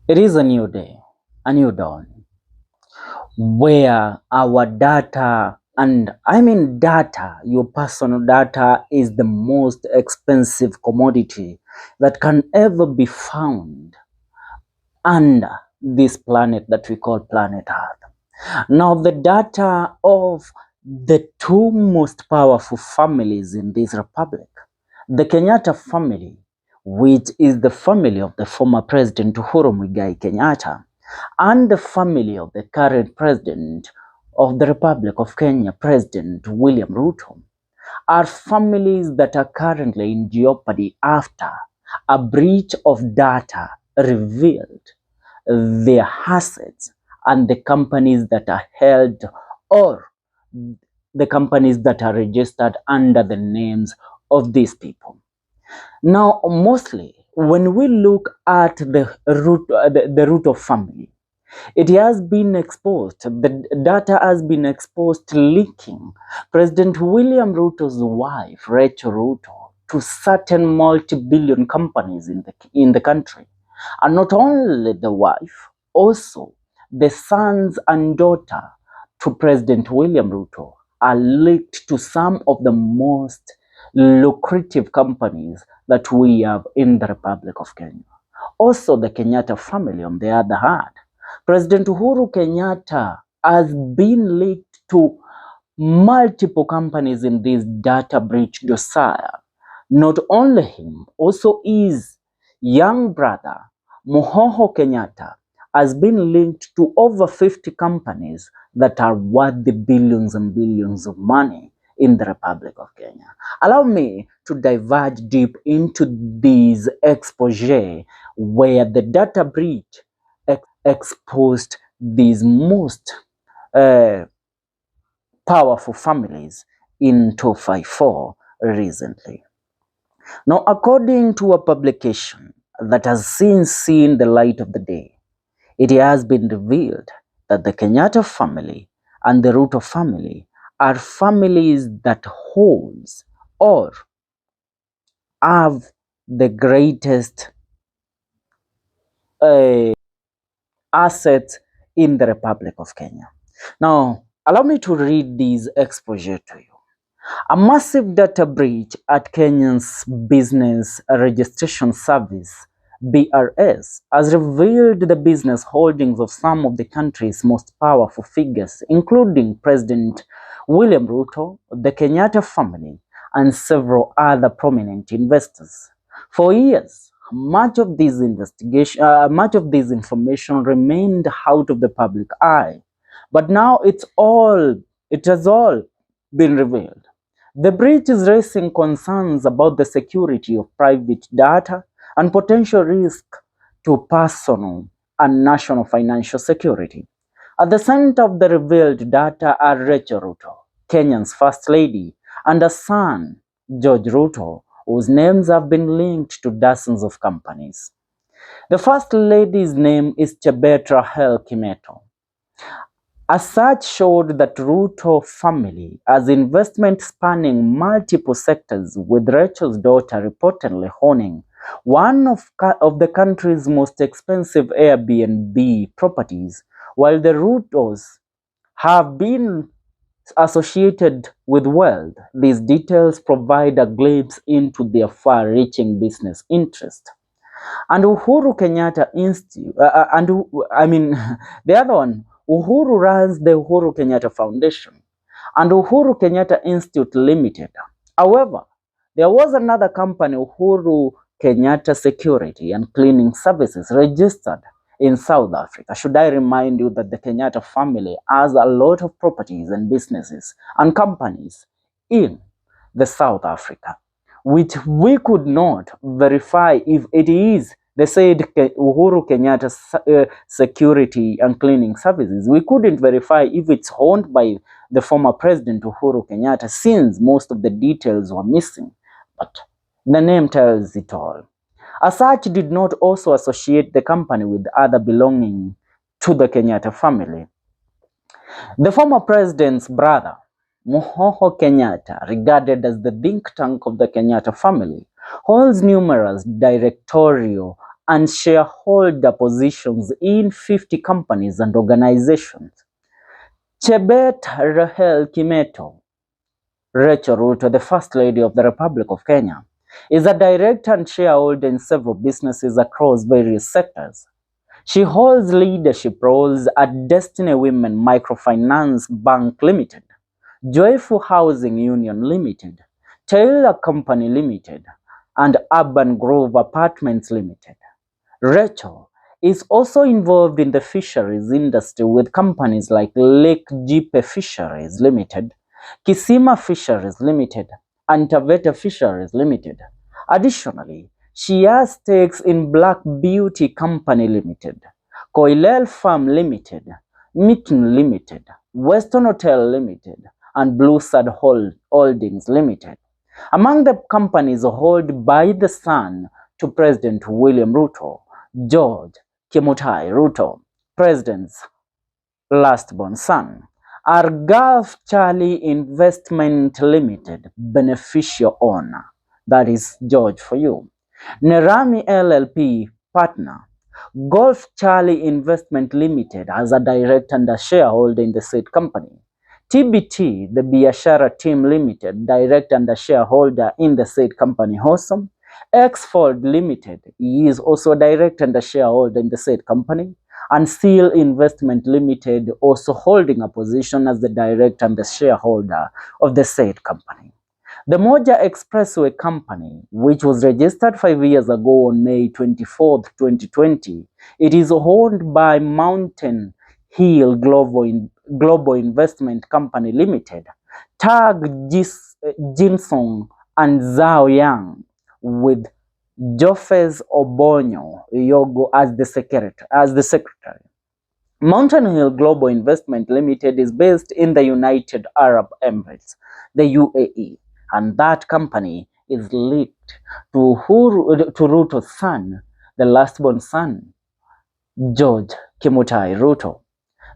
It is a new day, a new dawn, where our data, and I mean data, your personal data is the most expensive commodity that can ever be found under this planet that we call planet Earth. Now, the data of the two most powerful families in this republic, the Kenyatta family, which is the family of the former President Uhuru Muigai Kenyatta, and the family of the current President of the Republic of Kenya, President William Ruto, are families that are currently in jeopardy after a breach of data revealed their assets and the companies that are held, or the companies that are registered under the names of these people. Now, mostly when we look at the Ruto family, it has been exposed, the data has been exposed leaking President William Ruto's wife, Rachel Ruto, to certain multi-billion companies in the country. And not only the wife, also the sons and daughter to President William Ruto are linked to some of the most lucrative companies that we have in the Republic of Kenya. Also, the Kenyatta family, on the other hand, President Uhuru Kenyatta has been linked to multiple companies in this data breach dossier. Not only him, also his young brother, Mohoho Kenyatta, has been linked to over 50 companies that are worth the billions and billions of money in the Republic of Kenya. Allow me to diverge deep into this exposure where the data breach exposed these most powerful families in 254 recently. Now, according to a publication that has since seen the light of the day, it has been revealed that the Kenyatta family and the Ruto family are families that holds or have the greatest assets in the Republic of Kenya. Now, allow me to read this exposure to you. A massive data breach at Kenya's Business Registration Service, BRS, has revealed the business holdings of some of the country's most powerful figures, including President William Ruto, the Kenyatta family, and several other prominent investors. For years, much of this information remained out of the public eye, but now it has all been revealed. The breach is raising concerns about the security of private data and potential risk to personal and national financial security. At the center of the revealed data are Rachel Ruto, Kenya's First Lady, and her son, George Ruto, whose names have been linked to dozens of companies. The First Lady's name is Cyberattack. A search showed that Ruto family has investment spanning multiple sectors, with Rachel's daughter reportedly owning one of the country's most expensive Airbnb properties, while the Rutos have been associated with wealth. These details provide a glimpse into their far-reaching business interest. And Uhuru Kenyatta Institute, the other one, Uhuru runs the Uhuru Kenyatta Foundation and Uhuru Kenyatta Institute Limited. However, there was another company, Uhuru Kenyatta Security and Cleaning Services, registered in South Africa. Should I remind you that the Kenyatta family has a lot of properties and businesses and companies in the South Africa, which we could not verify if it is the said Uhuru Kenyatta Security and Cleaning Services. We couldn't verify if it's owned by the former President Uhuru Kenyatta, since most of the details were missing. But the name tells it all. As such, did not also associate the company with other belonging to the Kenyatta family. The former president's brother, Mohoho Kenyatta, regarded as the think tank of the Kenyatta family, holds numerous directorial and shareholder positions in 50 companies and organizations. Chebet Rahel Kimeto, Rachel Ruto, the First Lady of the Republic of Kenya, is a director and shareholder in several businesses across various sectors. She holds leadership roles at Destiny Women Microfinance Bank Limited, Joyful Housing Union Limited, Taylor Company Limited, and Urban Grove Apartments Limited. Rachel is also involved in the fisheries industry with companies like Lake Jipe Fisheries Limited, Kisima Fisheries Limited, and Taveta Fisheries Limited. Additionally, she has stakes in Black Beauty Company Limited, Koilel Farm Limited, Mitten Limited, Western Hotel Limited, and Blue Sad Holdings Limited. Among the companies held by the son to President William Ruto, George Kimutai Ruto, President's last-born son, are Gulf Charlie Investment Limited, beneficial owner, that is George for you, Nerami LLP partner, Gulf Charlie Investment Limited as a director and a shareholder in the said company, TBT, the Biashara Team Limited, director and a shareholder in the said company also, Xfold Limited, he is also a director and a shareholder in the said company, and Seal Investment Limited, also holding a position as the director and the shareholder of the said company. The Moja Expressway Company, which was registered 5 years ago on May 24th, 2020, it is owned by Mountain Hill Global Investment Company Limited, Tag Jinsong and Zhao Yang, with Jofes Obonyo Yogo as the secretary. Mountain Hill Global Investment Limited is based in the United Arab Emirates, the UAE, and that company is linked to Ruto's son, the last-born son, George Kimutai Ruto.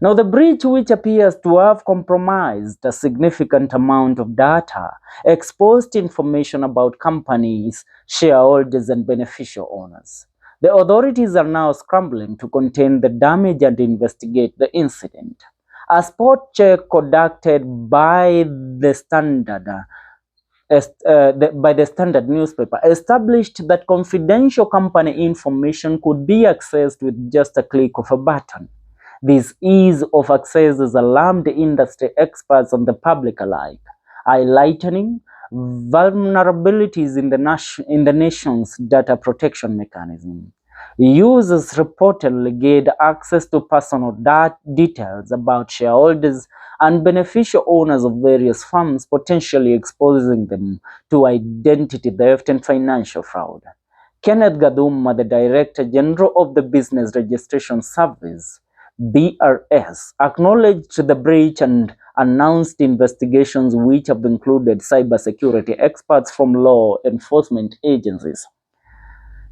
Now, the breach, which appears to have compromised a significant amount of data, exposed information about companies, shareholders, and beneficial owners. The authorities are now scrambling to contain the damage and investigate the incident. A spot check conducted by the Standard newspaper established that confidential company information could be accessed with just a click of a button. This ease of access has alarmed industry experts and the public alike, highlighting vulnerabilities in the nation's data protection mechanism. Users reportedly gained access to personal details about shareholders and beneficial owners of various firms, potentially exposing them to identity theft and financial fraud. Kenneth Gaduma, the Director General of the Business Registration Service, BRS, acknowledged the breach and announced investigations which have included cybersecurity experts from law enforcement agencies.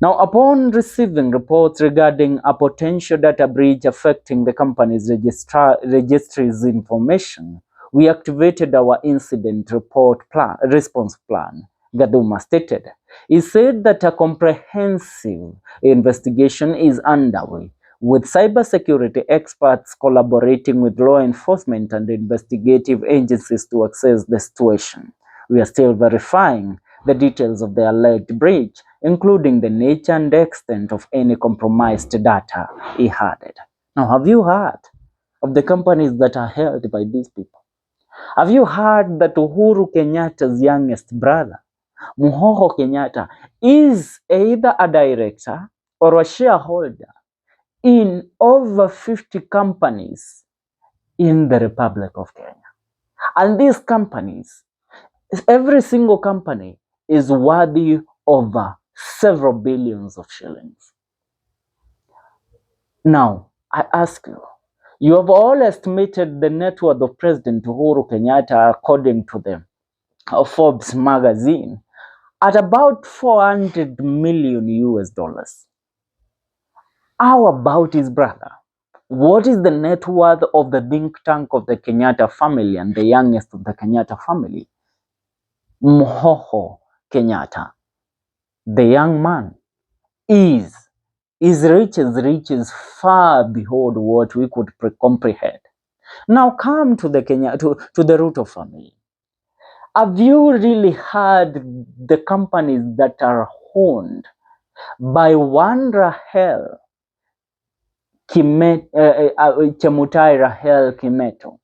Now, upon receiving reports regarding a potential data breach affecting the company's registry's information, we activated our incident response plan, Gaduma stated. He said that a comprehensive investigation is underway, with cybersecurity experts collaborating with law enforcement and investigative agencies to assess the situation. We are still verifying the details of the alleged breach, including the nature and extent of any compromised data, he added. Now, have you heard of the companies that are held by these people? Have you heard that Uhuru Kenyatta's youngest brother, Muhoho Kenyatta, is either a director or a shareholder in over 50 companies in the Republic of Kenya? And these companies, every single company is worthy over several billions of shillings. Now, I ask you, you have all estimated the net worth of President Uhuru Kenyatta according to the Forbes magazine at about 400 million US dollars. How about his brother? What is the net worth of the think tank of the Kenyatta family and the youngest of the Kenyatta family, Muhoho Kenyatta? The young man is His riches far beyond what we could comprehend. Now come to the to the Ruto family. Have you really heard the companies that are owned by one Rahel Chemutai Rahel Kimeto,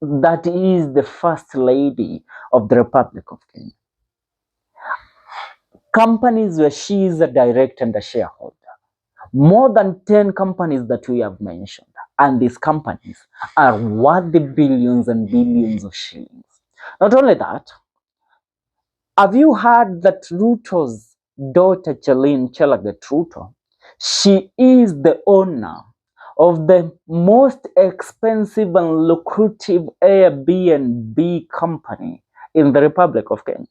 that is the first lady of the Republic of Kenya? Companies where she is a director and a shareholder. More than 10 companies that we have mentioned. And these companies are worth billions and billions of shillings. Not only that, have you heard that Ruto's daughter, Chelagat Ruto, she is the owner of the most expensive and lucrative Airbnb company in the Republic of Kenya?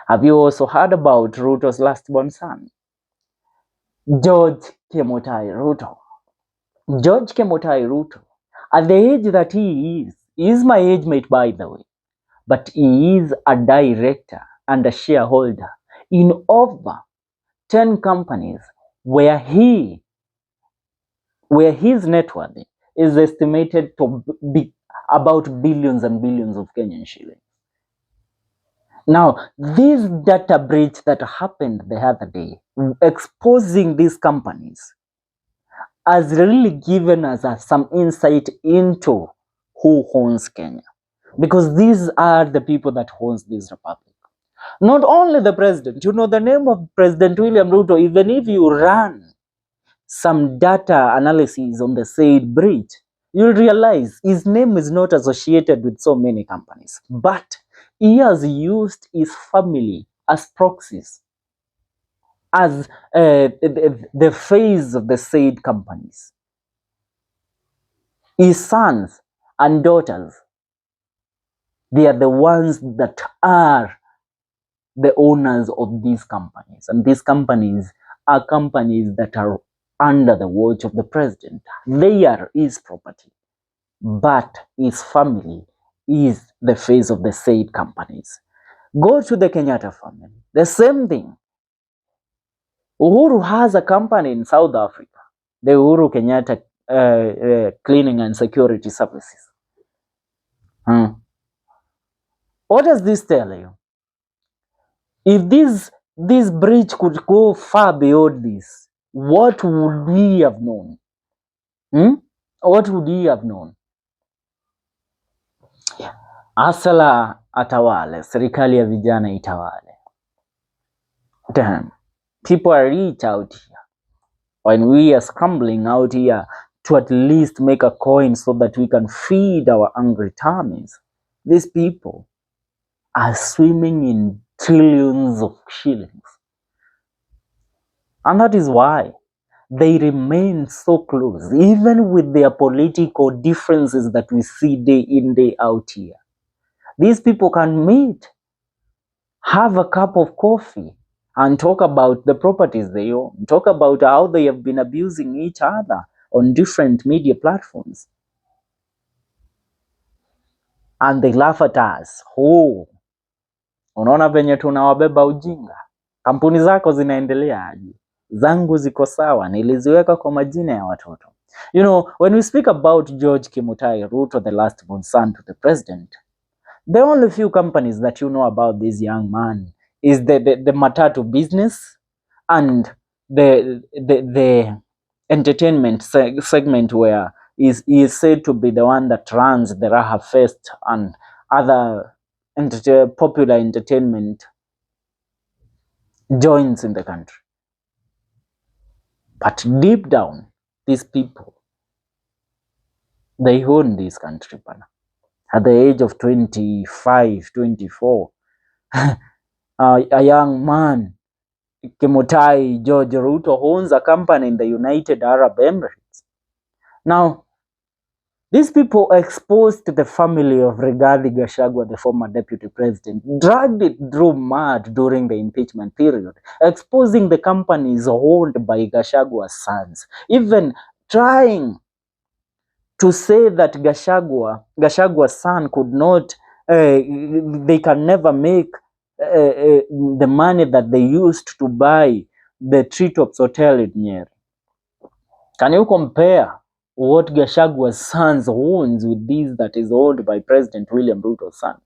Have you also heard about Ruto's last born son, George Kemutai Ruto? George Kemutai Ruto, at the age that he is my age mate, by the way, but he is a director and a shareholder in over 10 companies where his net worth is estimated to be about billions and billions of Kenyan shillings. Now, this data breach that happened the other day, exposing these companies, has really given us some insight into who owns Kenya. Because these are the people that owns this republic. Not only the president, you know the name of President William Ruto, even if you run some data analysis on the said breach, you'll realize his name is not associated with so many companies, but he has used his family as proxies, as the face of the said companies. His sons and daughters, they are the ones that are the owners of these companies. And these companies are companies that are under the watch of the president. They are his property, but his family is the face of the said companies. Go to the Kenyatta family, the same thing. Uhuru has a company in South Africa, the Uhuru Kenyatta Cleaning and Security Services. What does this tell you? If this breach could go far beyond this, what would we have known? What would we have known? Asala atawale, serikali ya vijana itawale. Damn, people are rich out here. When we are scrambling out here to at least make a coin so that we can feed our hungry tummies, these people are swimming in trillions of shillings. And that is why they remain so close, even with their political differences that we see day in, day out here. These people can meet, have a cup of coffee, and talk about the properties they own, talk about how they have been abusing each other on different media platforms. And they laugh at us. Oh, unaona venye tunawabeba ujinga? Kampuni zako zinaendelea aje? Zangu ziko sawa, niliziweka kwa majina ya watoto. You know, when we speak about George Kemutai Ruto, the last born son to the president, the only few companies that you know about this young man is the matatu business and the entertainment segment, where he is said to be the one that runs the Raha Fest and other popular entertainment joints in the country. But deep down, these people, they own this country, pana. At the age of 25, 24, a young man, Kemutai George Ruto, owns a company in the United Arab Emirates. Now, these people exposed the family of Rigathi Gachagua, the former deputy president, dragged it through mud during the impeachment period, exposing the companies owned by Gachagua's sons, even trying to say that Gachagua's son could not, they can never make the money that they used to buy the Treetops Hotel in Nyeri. Can you compare what Gashagua's sons owns with this that is owned by President William Ruto's son?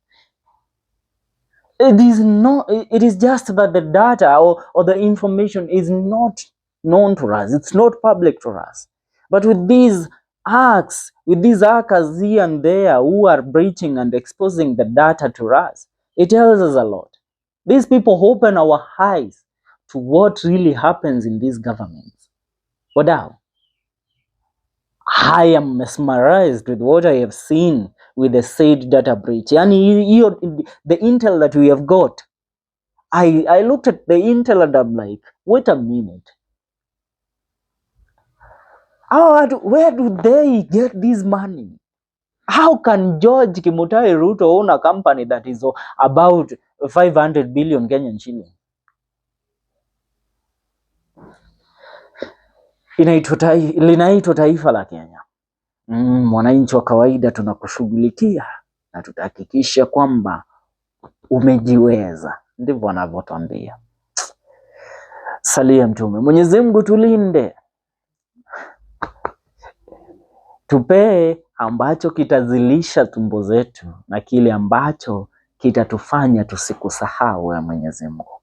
It is just that the data or the information is not known to us. It's not public to us. But with these hackers here and there who are breaching and exposing the data to us, it tells us a lot. These people open our eyes to what really happens in these governments. Wadau, I am mesmerized with what I have seen with the said data breach. And the intel that we have got, I looked at the intel and I'm like, wait a minute. Where do they get this money? How can George Kimutai Ruto own a company that is about 500 billion Kenyan shilling? Linaitwa taifa la Kenya. Mwananchi wa kawaida tunakushughulikia na tutahakikisha kwamba umejiweza. Ndivyo wanavyotuambia. Salia mtume. Mwenyezi Mungu tulinde. Tupee ambacho kitazilisha tumbo zetu na kile ambacho kitatufanya tusikusahau ya Mwenyezi Mungu.